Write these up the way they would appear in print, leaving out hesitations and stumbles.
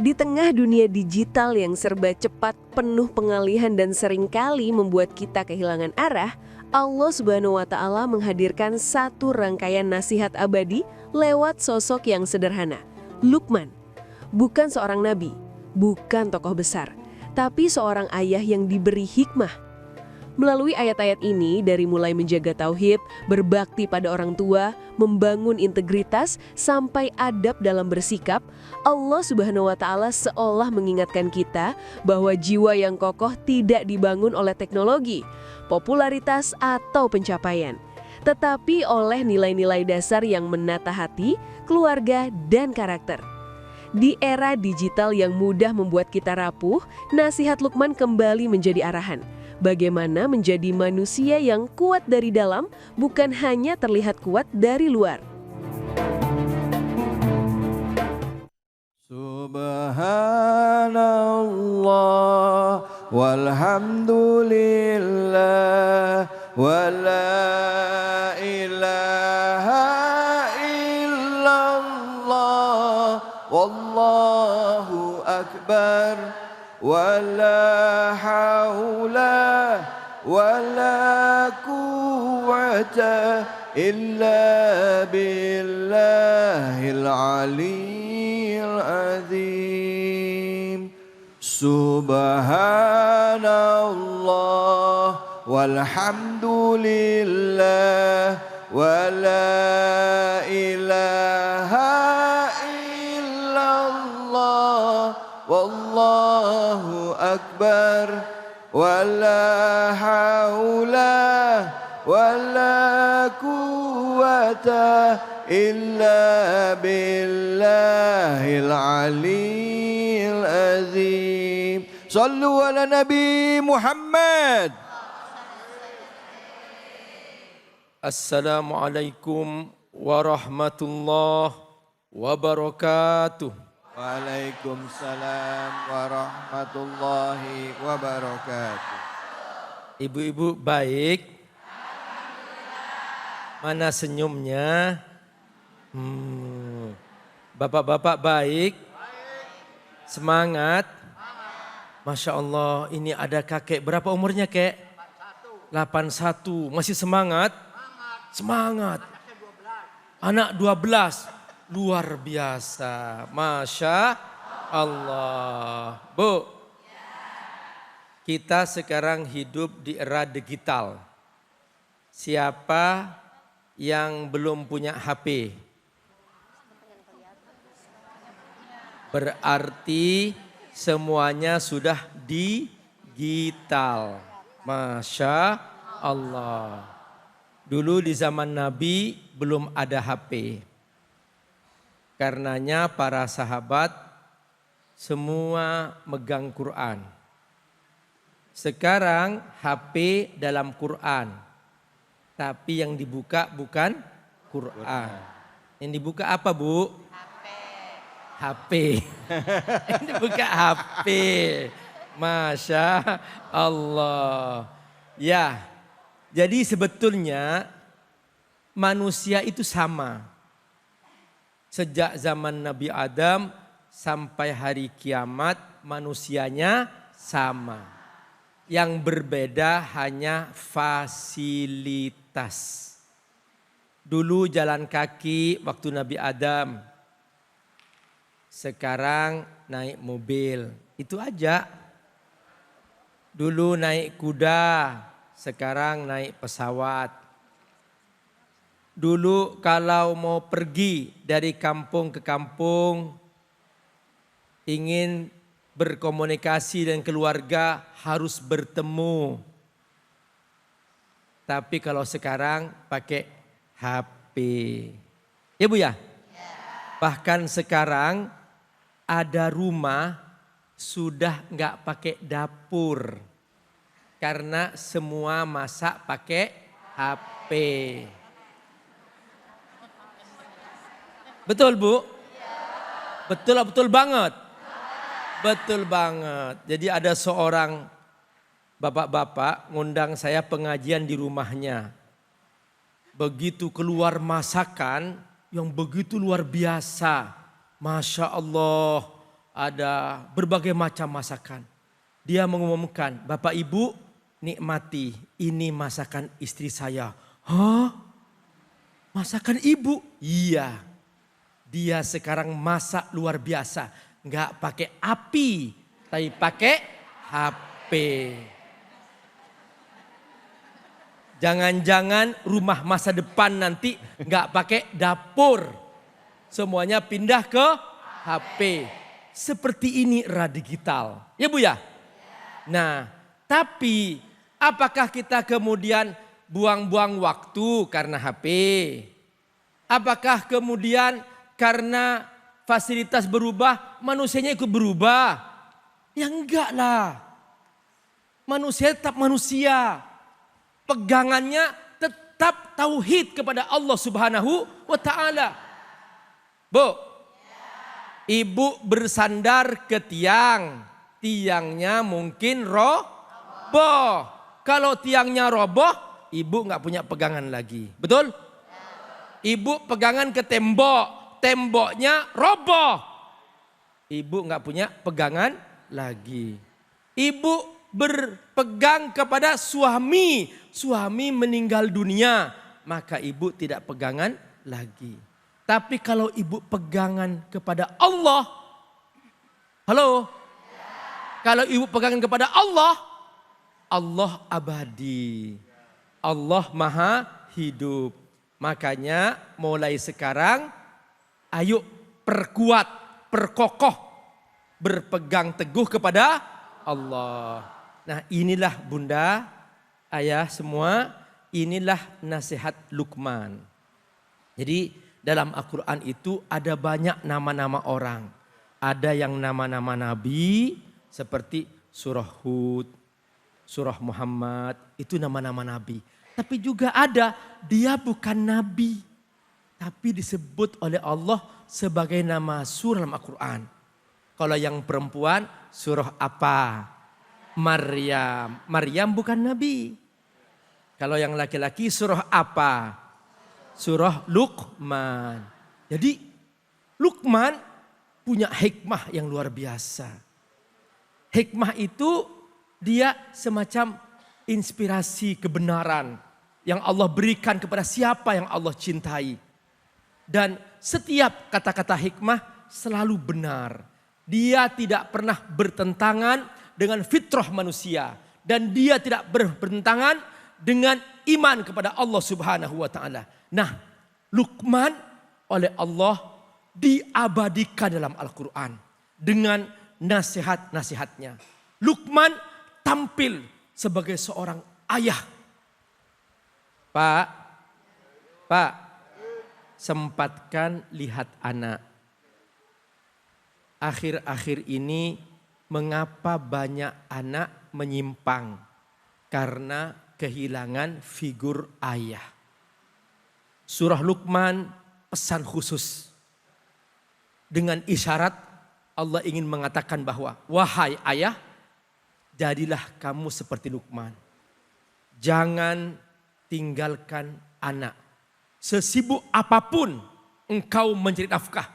Di tengah dunia digital yang serba cepat, penuh pengalihan dan seringkali membuat kita kehilangan arah, Allah Subhanahu wa Ta'ala menghadirkan satu rangkaian nasihat abadi lewat sosok yang sederhana, Luqman. Bukan seorang nabi, bukan tokoh besar, tapi seorang ayah yang diberi hikmah. Melalui ayat-ayat ini, dari mulai menjaga tauhid, berbakti pada orang tua, membangun integritas, sampai adab dalam bersikap, Allah Subhanahu wa Ta'ala seolah mengingatkan kita bahwa jiwa yang kokoh tidak dibangun oleh teknologi, popularitas, atau pencapaian, tetapi oleh nilai-nilai dasar yang menata hati, keluarga, dan karakter. Di era digital yang mudah membuat kita rapuh, nasihat Luqman kembali menjadi arahan. Bagaimana menjadi manusia yang kuat dari dalam, bukan hanya terlihat kuat dari luar. Subhanallah walhamdulillah wala ilaha illallah wallahu akbar wala haula wala quwwata illa billahil aliyyil azim. Subhanallah walhamdulillah wala ilaha illallah wallahu akbar wala haula wala quwwata illa billahil aliyyil azim. Sallu ala Nabi Muhammad. Assalamualaikum warahmatullahi wabarakatuh. Waalaikumsalam warahmatullahi wabarakatuh. Ibu-ibu baik? Mana senyumnya? Bapak-bapak baik? Semangat? Masya Allah, ini ada kakek. Berapa umurnya kek? 81. Masih semangat? Semangat. Anak 12. Luar biasa. Masya Allah. Bu, kita sekarang hidup di era digital. Siapa yang belum punya HP? Berarti semuanya sudah digital. Masya Allah. Dulu di zaman Nabi belum ada HP. Karenanya para sahabat semua megang Quran. Sekarang HP dalam Quran. Tapi yang dibuka bukan Quran. Yang dibuka apa, Bu? HP. Yang dibuka HP. Masya Allah. Ya, jadi sebetulnya manusia itu sama. Sejak zaman Nabi Adam sampai hari kiamat manusianya sama. Yang berbeda hanya fasilitas. Dulu jalan kaki waktu Nabi Adam. Sekarang naik mobil. Itu aja. Dulu naik kuda. Sekarang naik pesawat. Dulu kalau mau pergi dari kampung ke kampung, ingin berkomunikasi dengan keluarga harus bertemu. Tapi kalau sekarang pakai HP. Ya Bu ya? Bahkan sekarang ada rumah sudah nggak pakai dapur. Karena semua masak pakai HP. Betul Bu? Betul banget. Betul banget. Jadi ada seorang bapak-bapak ngundang saya pengajian di rumahnya. Begitu keluar masakan yang begitu luar biasa. Masya Allah. ada berbagai macam masakan. Dia mengumumkan, Bapak Ibu nikmati, ini masakan istri saya. Hah? Masakan ibu? Iya. Dia sekarang masak luar biasa. Nggak pakai api, tapi pakai HP. Jangan-jangan rumah masa depan nanti nggak pakai dapur. Semuanya pindah ke HP. Seperti ini era digital. Ya Bu ya? Nah, tapi apakah kita kemudian buang-buang waktu karena HP? Apakah kemudian karena fasilitas berubah, manusianya ikut berubah? Ya enggak lah. Manusia tetap manusia. Pegangannya tetap tauhid kepada Allah Subhanahu wa ta'ala. Bu, ibu bersandar ke tiang. Tiangnya mungkin roboh. Kalau tiangnya roboh, ibu nggak punya pegangan lagi. Betul? Ibu pegangan ke tembok. Temboknya roboh. Ibu nggak punya pegangan lagi. Ibu berpegang kepada suami. Suami meninggal dunia. Maka ibu tidak pegangan lagi. Tapi kalau ibu pegangan kepada Allah. Halo? Kalau ibu pegangan kepada Allah. Allah abadi. Allah maha hidup. Makanya mulai sekarang. Ayo perkuat, perkokoh. Berpegang teguh kepada Allah. Nah inilah bunda, ayah semua, inilah nasihat Luqman. Jadi dalam Al-Quran itu ada banyak nama-nama orang. Ada yang nama-nama nabi seperti surah Hud, surah Muhammad, itu nama-nama nabi. Tapi juga ada dia bukan nabi, tapi disebut oleh Allah sebagai nama surah dalam Al-Quran. Kalau yang perempuan surah apa? Maryam. Maryam bukan nabi. Kalau yang laki-laki surah apa? Surah Luqman. Jadi Luqman punya hikmah yang luar biasa. Hikmah itu dia semacam inspirasi kebenaran yang Allah berikan kepada siapa yang Allah cintai. Dan setiap kata-kata hikmah selalu benar. Dia tidak pernah bertentangan dengan fitrah manusia. Dan dia tidak bertentangan dengan iman kepada Allah Subhanahu wa ta'ala. Nah, Luqman oleh Allah diabadikan dalam Al-Quran. Dengan nasihat-nasihatnya. Luqman tampil sebagai seorang ayah. Pak, sempatkan lihat anak. Akhir-akhir ini mengapa banyak anak menyimpang? Karena kehilangan figur ayah. Surah Luqman pesan khusus. Dengan isyarat Allah ingin mengatakan bahwa wahai ayah, jadilah kamu seperti Luqman. Jangan tinggalkan anak. Sesibuk apapun engkau mencari nafkah,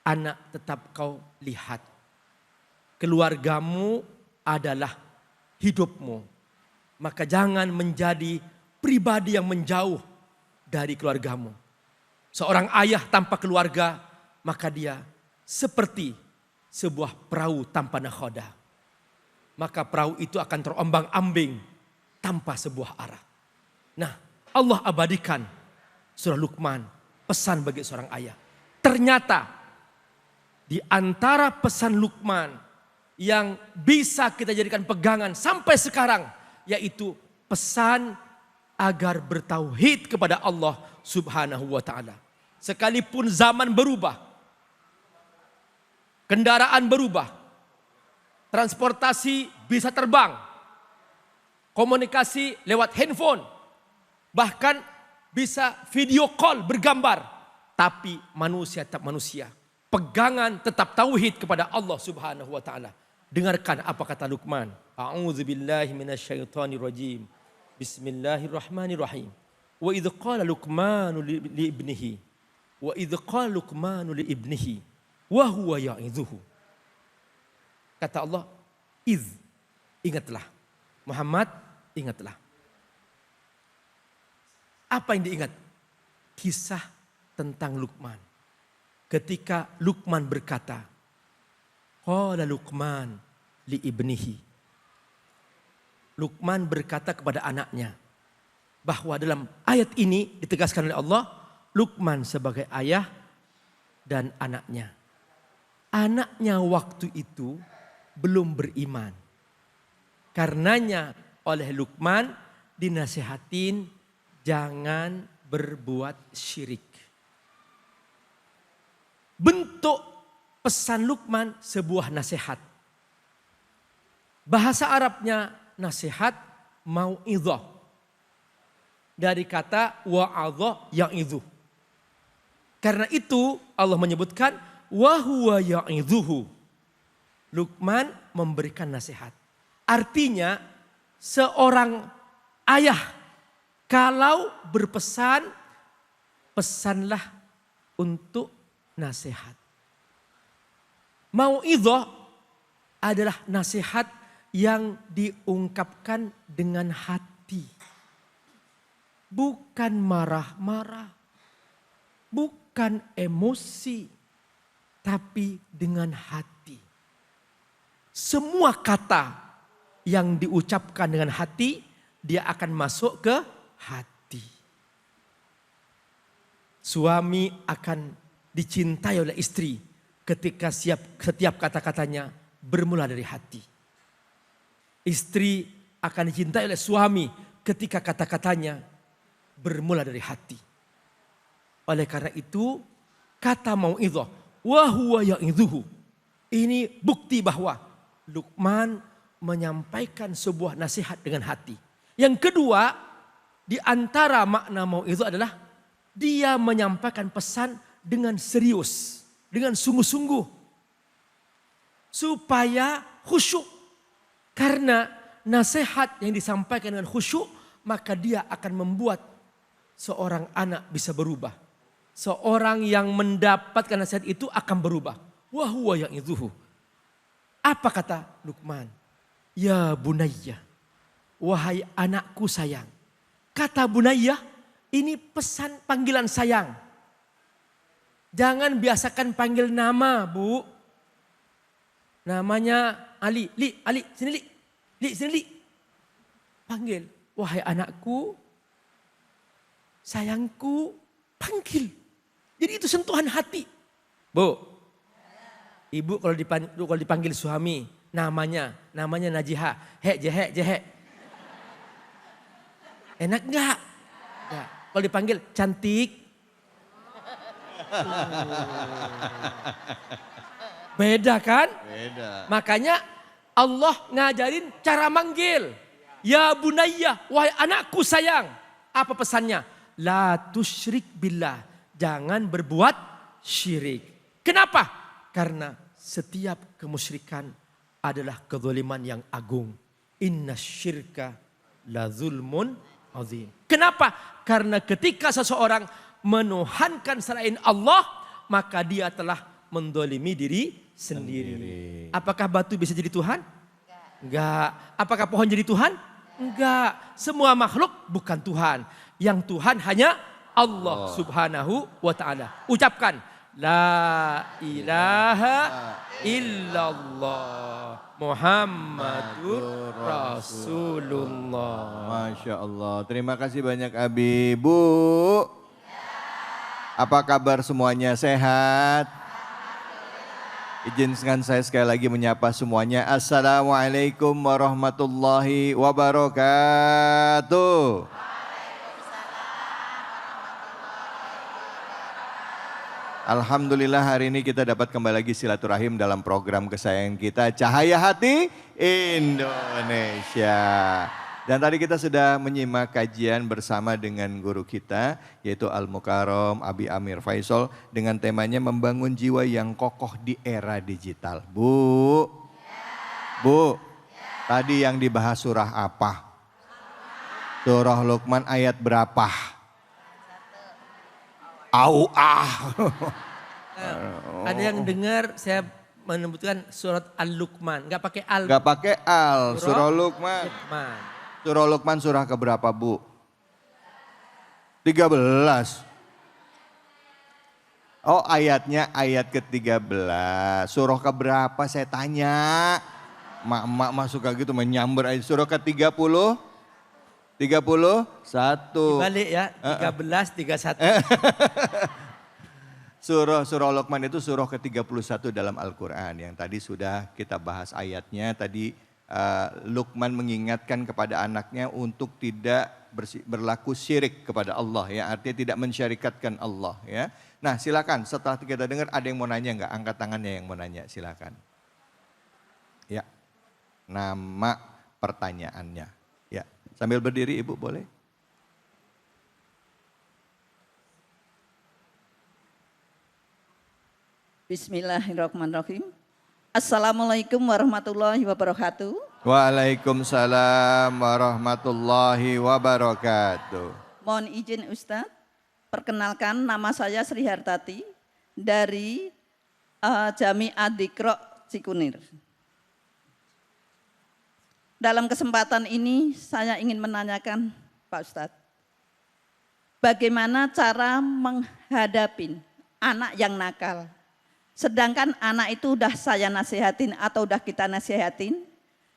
anak tetap kau lihat. Keluargamu adalah hidupmu. Maka jangan menjadi pribadi yang menjauh dari keluargamu. Seorang ayah tanpa keluarga, maka dia seperti sebuah perahu tanpa nakhoda. Maka perahu itu akan terombang-ambing tanpa sebuah arah. Nah, Allah abadikan surah Luqman, pesan bagi seorang ayah. Ternyata di antara pesan Luqman yang bisa kita jadikan pegangan sampai sekarang, yaitu pesan agar bertauhid kepada Allah Subhanahu wa ta'ala. Sekalipun zaman berubah, kendaraan berubah, transportasi bisa terbang, komunikasi lewat handphone, bahkan bisa video call bergambar. Tapi manusia tetap manusia. Pegangan tetap tauhid kepada Allah Subhanahu wa ta'ala. Dengarkan apa kata Luqman. A'udzubillahi minasyaitonirrajim. Bismillahirrahmanirrahim. Wa idh qala Luqmanu li ibnihi. Wa idh qala Luqmanu li ibnihi. Wa huwa ya'idhuhu. Kata Allah, ingatlah. Muhammad, ingatlah. Apa yang diingat? Kisah tentang Luqman. Ketika Luqman berkata, qala Luqman li ibnihi. Luqman berkata kepada anaknya, bahwa dalam ayat ini ditegaskan oleh Allah, Luqman sebagai ayah dan anaknya. Anaknya waktu itu belum beriman. Karenanya oleh Luqman dinasihatin jangan berbuat syirik. Bentuk pesan Luqman sebuah nasihat. Bahasa Arabnya nasihat mau'idhah. Dari kata wa'adhah ya'idhu. Karena itu Allah menyebutkan wa huwa ya'idhuhu. Luqman memberikan nasihat. Artinya seorang ayah kalau berpesan, pesanlah untuk nasihat. Mau'idhah adalah nasihat yang diungkapkan dengan hati. Bukan marah-marah. Bukan emosi. Tapi dengan hati. Semua kata yang diucapkan dengan hati, dia akan masuk ke hati. Suami akan dicintai oleh istri ketika setiap kata-katanya bermula dari hati. Istri akan dicintai oleh suami ketika kata-katanya bermula dari hati. Oleh karena itu, kata mau'idhah, wa huwa ya'idhuhu. Ini bukti bahwa Luqman menyampaikan sebuah nasihat dengan hati. Yang kedua, di antara makna mau'idhah adalah dia menyampaikan pesan dengan serius, dengan sungguh-sungguh. Supaya khusyuk. Karena nasihat yang disampaikan dengan khusyuk, maka dia akan membuat seorang anak bisa berubah. Seorang yang mendapatkan nasihat itu akan berubah. Wa huwa ya'idhuhu. Apa kata Luqman? Ya bunayya, wahai anakku sayang. Kata bunayya, ini pesan panggilan sayang. Jangan biasakan panggil nama, Bu. Namanya Ali, Ali, sini sini. Panggil, wahai anakku, sayangku, panggil. Jadi itu sentuhan hati. Bu, ibu kalau dipanggil suami, namanya Najiha, Jehe. Enak enggak? Ya. Kalau dipanggil cantik. Beda kan? Beda. Makanya Allah ngajarin cara manggil. Ya bunayya, wahai anakku sayang. Apa pesannya? La tusyrik billah. Jangan berbuat syirik. Kenapa? Karena setiap kemusyrikan adalah kezaliman yang agung. Inna syirka la zulmun azim. Kenapa? Karena ketika seseorang menuhankan selain Allah, maka dia telah mendolimi diri sendiri. Apakah batu bisa jadi Tuhan? Enggak. Apakah pohon jadi Tuhan? Enggak. Semua makhluk bukan Tuhan. Yang Tuhan hanya Allah subhanahu wa ta'ala. Ucapkan. La ilaha illallah Muhammadur Rasulullah. Masya Allah. Terima kasih banyak Abi. Bu, apa kabar semuanya, sehat? Izinkan saya sekali lagi menyapa semuanya. Assalamualaikum warahmatullahi wabarakatuh. Alhamdulillah hari ini kita dapat kembali lagi silaturahim dalam program kesayangan kita Cahaya Hati Indonesia. Dan tadi kita sudah menyimak kajian bersama dengan guru kita yaitu Al-Mukarram Abi Amir Faisal dengan temanya membangun jiwa yang kokoh di era digital. Bu, tadi yang dibahas surah apa? Surah Luqman ayat berapa? Ada yang dengar saya menyebutkan surat Al-Luqman, nggak pakai al. Gak pakai al, surah Luqman. Luqman. Surah Luqman surah keberapa Bu? 13. Oh ayatnya ayat ke-13. Surah keberapa saya tanya. Mak-mak masuk kayak gitu menyamber ayat surah ke-30. 31. Dibalik ya, 13, 31. Surah Luqman itu surah ke-31 dalam Al-Quran. Yang tadi sudah kita bahas ayatnya. Tadi Luqman mengingatkan kepada anaknya untuk tidak berlaku syirik kepada Allah. Ya, artinya tidak mensyarikatkan Allah. Ya. Nah silakan setelah kita dengar ada yang mau nanya nggak? Angkat tangannya yang mau nanya silakan. Ya, nama pertanyaannya. Ya, sambil berdiri Ibu boleh? Bismillahirrahmanirrahim. Assalamualaikum warahmatullahi wabarakatuh. Waalaikumsalam warahmatullahi wabarakatuh. Mohon izin Ustadz, perkenalkan nama saya Sri Hartati dari Jami Adikro Cikunir. Dalam kesempatan ini saya ingin menanyakan Pak Ustadz, bagaimana cara menghadapi anak yang nakal? Sedangkan anak itu udah saya nasihatin atau udah kita nasihatin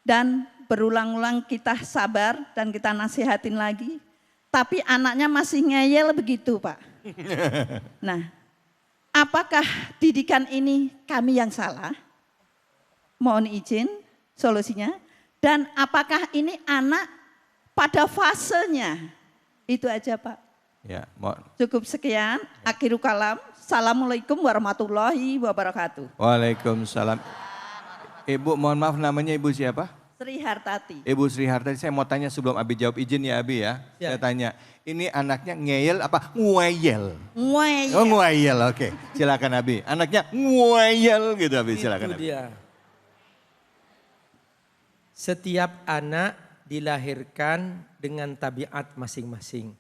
dan berulang-ulang kita sabar dan kita nasihatin lagi. Tapi anaknya masih ngeyel begitu Pak. Nah, apakah didikan ini kami yang salah? Mohon izin solusinya. Dan apakah ini anak pada fasenya? Itu aja Pak. Ya, mohon. Cukup sekian, akhirul kalam. Assalamualaikum warahmatullahi wabarakatuh. Waalaikumsalam. Ibu mohon maaf namanya Ibu siapa? Sri Hartati. Ibu Sri Hartati, saya mau tanya sebelum Abi jawab, izin ya Abi ya. Ya. Saya tanya, ini anaknya ngeyel apa nguayel? Nguayel. Oh nguayel, oke. Silakan Abi. Anaknya nguayel gitu Abi, silakan Itu Abi. dia. Setiap anak dilahirkan dengan tabiat masing-masing.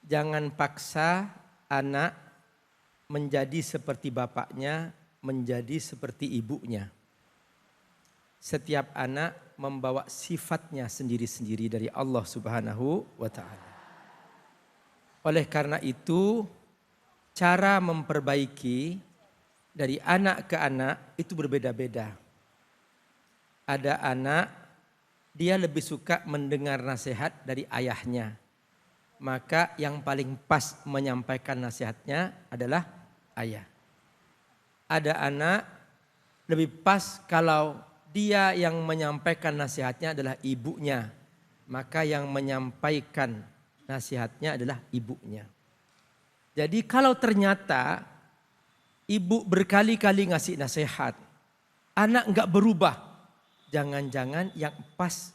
Jangan paksa anak menjadi seperti bapaknya, menjadi seperti ibunya. Setiap anak membawa sifatnya sendiri-sendiri dari Allah Subhanahu wa Ta'ala. Oleh karena itu, cara memperbaiki dari anak ke anak itu berbeda-beda. Ada anak, dia lebih suka mendengar nasihat dari ayahnya. Maka yang paling pas menyampaikan nasihatnya adalah ayah. Ada anak lebih pas kalau dia yang menyampaikan nasihatnya adalah ibunya. Maka yang menyampaikan nasihatnya adalah ibunya. Jadi kalau ternyata ibu berkali-kali ngasih nasihat, anak enggak berubah, jangan-jangan yang pas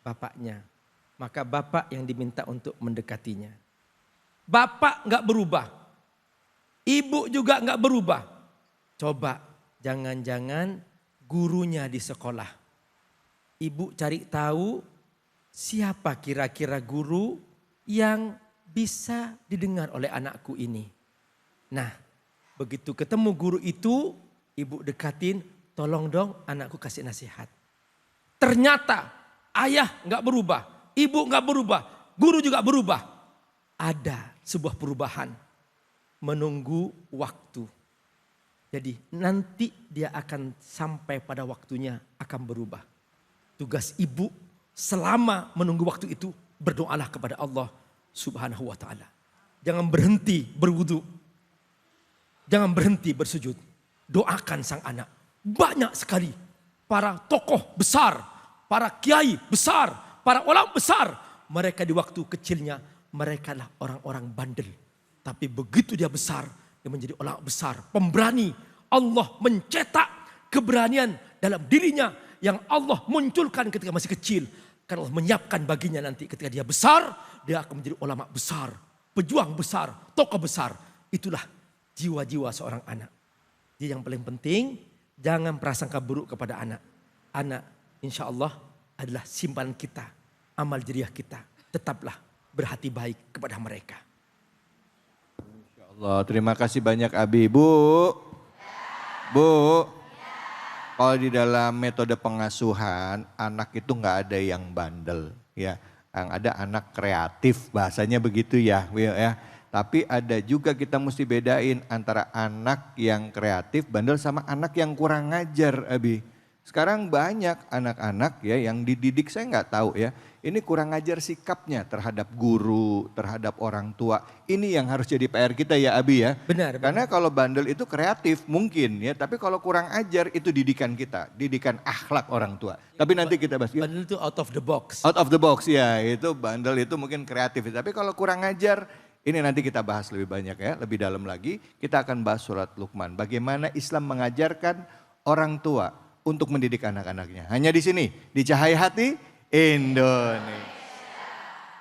bapaknya. Maka bapak yang diminta untuk mendekatinya. Bapak enggak berubah, ibu juga enggak berubah. Coba jangan-jangan gurunya di sekolah. Ibu cari tahu siapa kira-kira guru yang bisa didengar oleh anakku ini. Nah, begitu ketemu guru itu, ibu dekatin, tolong dong anakku kasih nasihat. Ternyata ayah enggak berubah, ibu enggak berubah, guru juga berubah. Ada sebuah perubahan, menunggu waktu. Jadi nanti dia akan sampai pada waktunya akan berubah. Tugas ibu selama menunggu waktu itu berdoalah kepada Allah Subhanahu wa Ta'ala. Jangan berhenti berwudu. Jangan berhenti bersujud. Doakan sang anak. Banyak sekali para tokoh besar, para kiai besar, para ulama besar. Mereka di waktu kecilnya mereka adalah orang-orang bandel. Tapi begitu dia besar, dia menjadi ulama besar, pemberani. Allah mencetak keberanian dalam dirinya yang Allah munculkan ketika masih kecil. Karena Allah menyiapkan baginya nanti ketika dia besar, dia akan menjadi ulama besar, pejuang besar, tokoh besar. Itulah jiwa-jiwa seorang anak. Jadi yang paling penting, jangan prasangka buruk kepada anak. Anak insya Allah adalah simpanan kita, amal jariah kita. Tetaplah berhati baik kepada mereka. Allah, terima kasih banyak Abi. Bu, Bu, kalau di dalam metode pengasuhan, anak itu nggak ada yang bandel, ya. Yang ada anak kreatif, bahasanya begitu ya, Will ya. Tapi ada juga kita mesti bedain antara anak yang kreatif, bandel sama anak yang kurang ngajar, Abi. Sekarang banyak anak-anak ya yang dididik, saya nggak tahu ya. Ini kurang ngajar sikapnya terhadap guru, terhadap orang tua. Ini yang harus jadi PR kita ya Abi ya. Benar. Karena kalau bandel itu kreatif mungkin ya, tapi kalau kurang ajar itu didikan kita, didikan akhlak orang tua. Tapi nanti kita bahas. Bandel itu out of the box. Out of the box ya, itu bandel itu mungkin kreatif. Tapi kalau kurang ajar, ini nanti kita bahas lebih banyak ya, lebih dalam lagi. Kita akan bahas surat Luqman. Bagaimana Islam mengajarkan orang tua untuk mendidik anak-anaknya. Hanya di sini, di Cahaya Hati Indonesia.